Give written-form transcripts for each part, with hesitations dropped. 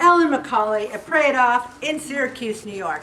McCauley at Pray It Off in Syracuse, New York.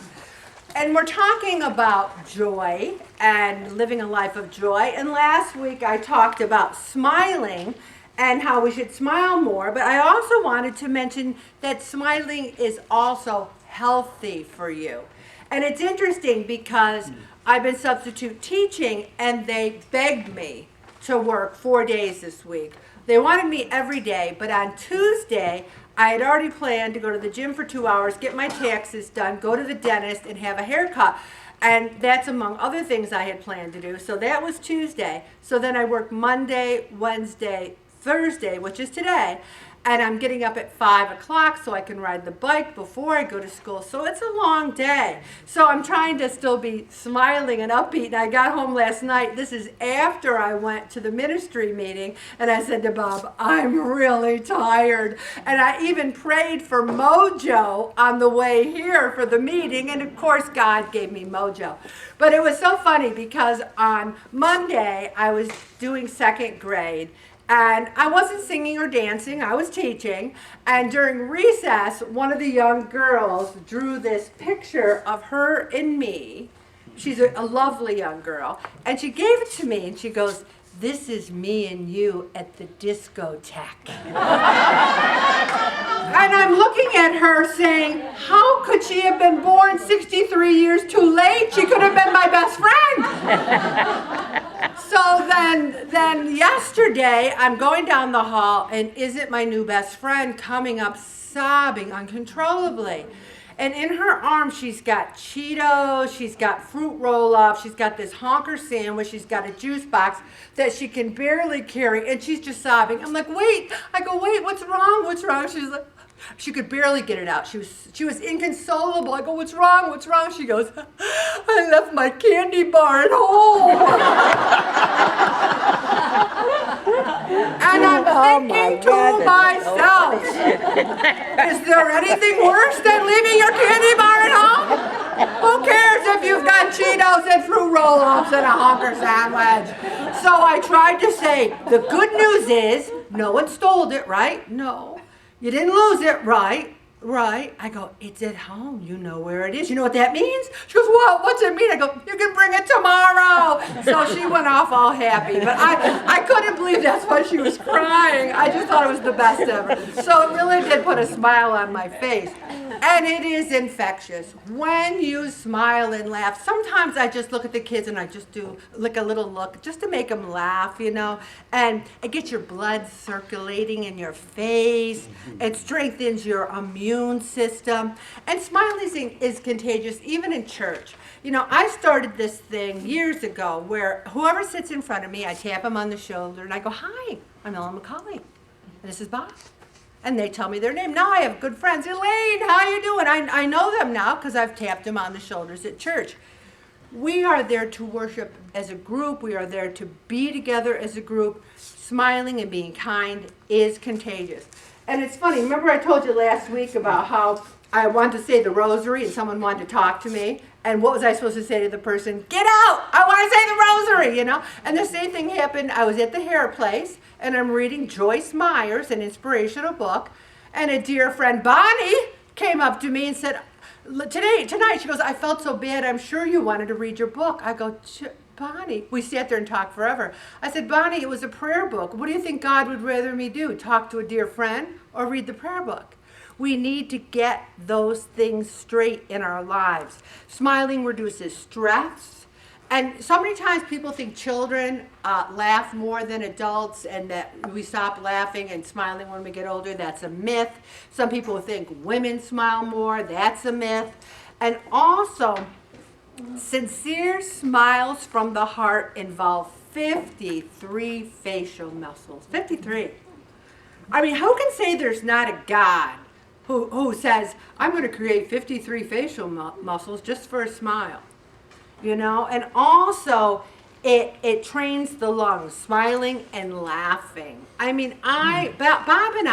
And we're talking about joy and living a life of joy. And last week I talked about smiling and how we should smile more. But I also wanted to mention that smiling is also healthy for you. And it's interesting because I've been substitute teaching and they begged me to work 4 days this week. They wanted me every day, but on Tuesday, I had already planned to go to the gym for 2 hours, get my taxes done, go to the dentist, and have a haircut. And that's among other things I had planned to do. So that was Tuesday. So then I worked Monday, Wednesday, Thursday, which is today. And I'm getting up at 5 o'clock so I can ride the bike before I go to school. So it's a long day. So I'm trying to still be smiling and upbeat. And I got home last night. This is after I went to the ministry meeting. And I said to Bob, I'm really tired. And I even prayed for mojo on the way here for the meeting. And of course, God gave me mojo. But it was so funny because on Monday, I was doing second grade. And I wasn't singing or dancing, I was teaching. And during recess, one of the young girls drew this picture of her and me. She's a lovely young girl. And she gave it to me and she goes, "This is me and you at the discotheque." And I'm looking at her saying, how could she have been born 63 years too late? She could have been my best friend. So then yesterday, I'm going down the hall, and isn't my new best friend coming up sobbing uncontrollably? And in her arms, she's got Cheetos, she's got fruit roll-ups, she's got this honker sandwich, she's got a juice box that she can barely carry, and she's just sobbing. I'm like, wait. I go, wait, what's wrong? What's wrong? She's like, she could barely get it out. She was inconsolable. I go, what's wrong? What's wrong? She goes, I left my candy bar at home. And I'm thinking to myself, is there anything worse than leaving your candy bar at home? Who cares if you've got Cheetos and fruit roll-ups and a honker sandwich? So I tried to say, the good news is, no one stole it, right? No. You didn't lose it, right? Right. I go, it's at home. You know where it is. You know what that means? She goes, well, what's it mean? I go, you can bring it tomorrow. So she went off all happy. But I couldn't believe that's why she was crying. I just thought it was the best ever. So it really did put a smile on my face. And it is infectious. When you smile and laugh, sometimes I just look at the kids and I just do like a little look just to make them laugh, you know. And it gets your blood circulating in your face. It strengthens your immune system. And smiling is contagious, even in church. You know, I started this thing years ago where whoever sits in front of me, I tap them on the shoulder and I go, hi, I'm McCauley. And this is Bob. And they tell me their name. Now I have good friends. Elaine, how you doing? I know them now because I've tapped them on the shoulders at church. We are there to worship as a group. We are there to be together as a group. Smiling and being kind is contagious. And it's funny, remember I told you last week about how I wanted to say the rosary and someone wanted to talk to me? And what was I supposed to say to the person? Get out! I want to say the rosary, you know? And the same thing happened. I was at the hair place, and I'm reading Joyce Meyer's, an inspirational book, and a dear friend, Bonnie, came up to me and said, tonight, she goes, I felt so bad, I'm sure you wanted to read your book. I go, Bonnie, we sat there and talked forever. I said, Bonnie, it was a prayer book. What do you think God would rather me do? Talk to a dear friend or read the prayer book? We need to get those things straight in our lives. Smiling reduces stress. And so many times people think children laugh more than adults and that we stop laughing and smiling when we get older. That's a myth. Some people think women smile more. That's a myth. And also, sincere smiles from the heart involve 53 facial muscles. 53. I mean, who can say there's not a God who says, I'm going to create 53 facial muscles just for a smile? You know, and also it trains the lungs, smiling and laughing. I mean, Bob and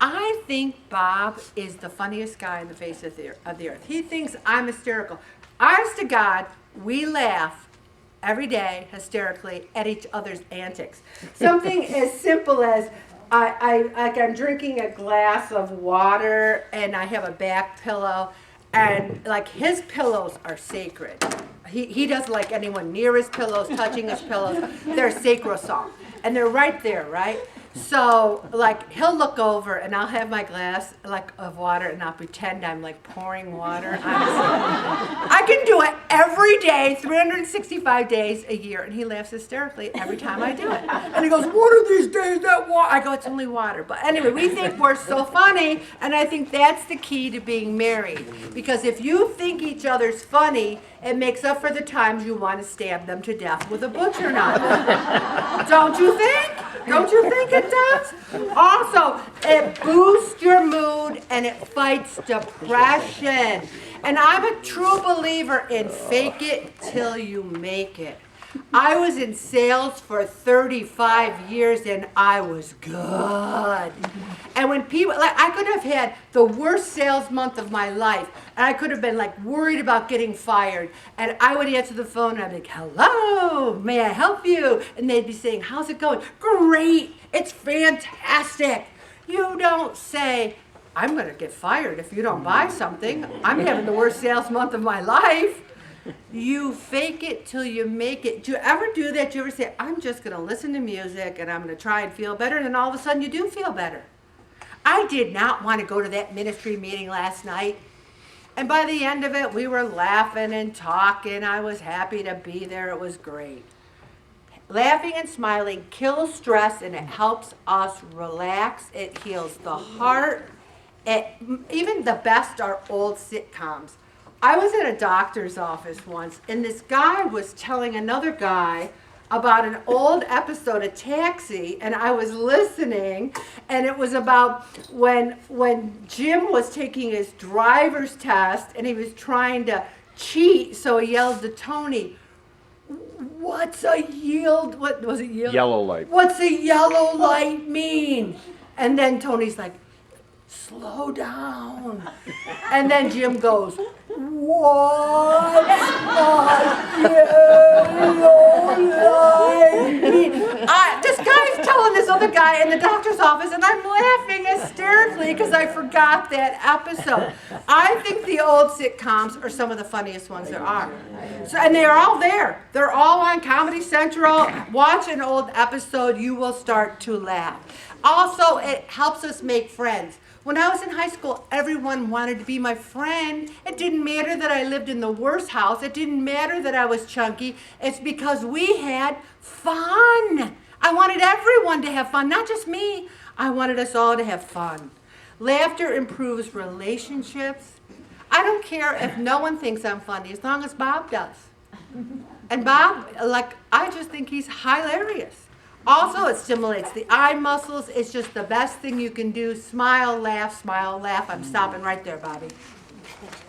I think Bob is the funniest guy on the face of the earth. He thinks I'm hysterical. Honest to God, we laugh every day hysterically at each other's antics. Something as simple as I'm drinking a glass of water and I have a back pillow, and like his pillows are sacred. He doesn't like anyone near his pillows, touching his pillows. They're sacrosanct, and they're right there, right? So like he'll look over and I'll have my glass like of water and I'll pretend I'm like pouring water. I can do it every day, 365 days a year, and he laughs hysterically every time I do it. And he goes, "One of these days that water." I go, "It's only water." But anyway, we think we're so funny, and I think that's the key to being married. Because if you think each other's funny, it makes up for the times you want to stab them to death with a butcher knife. Don't you think? Don't you think it does? Also, it boosts your mood and it fights depression. And I'm a true believer in fake it till you make it. I was in sales for 35 years and I was good. And when people, like I could have had the worst sales month of my life, and I could have been like worried about getting fired, and I would answer the phone and I'd be like, "Hello, may I help you?" And they'd be saying, "How's it going?" "Great, it's fantastic." You don't say, "I'm gonna get fired if you don't buy something. I'm having the worst sales month of my life." You fake it till you make it. Do you ever do that? Do you ever say, "I'm just going to listen to music and I'm going to try and feel better," and then all of a sudden you do feel better? I did not want to go to that ministry meeting last night. And by the end of it, we were laughing and talking. I was happy to be there. It was great. Laughing and smiling kills stress and it helps us relax. It heals the heart. Even the best are old sitcoms. I was at a doctor's office once, and this guy was telling another guy about an old episode of Taxi, and I was listening, and it was about when Jim was taking his driver's test, and he was trying to cheat, so he yelled to Tony, "What's a yield? What was it? Yield? Yellow light. What's a yellow light mean?" And then Tony's like, "Slow down." And then Jim goes, "What's a yellow light mean?" This guy's telling this other guy in the doctor's office, and I'm laughing hysterically because I forgot that episode. I think the old sitcoms are some of the funniest ones there are. So, and they're all there. They're all on Comedy Central. Watch an old episode, you will start to laugh. Also, it helps us make friends. When I was in high school, everyone wanted to be my friend. It didn't matter that I lived in the worst house. It didn't matter that I was chunky. It's because we had fun. I wanted everyone to have fun, not just me. I wanted us all to have fun. Laughter improves relationships. I don't care if no one thinks I'm funny, as long as Bob does. And Bob, I just think he's hilarious. Also, it stimulates the eye muscles. It's just the best thing you can do. Smile, laugh, smile, laugh. I'm stopping right there, Bobby.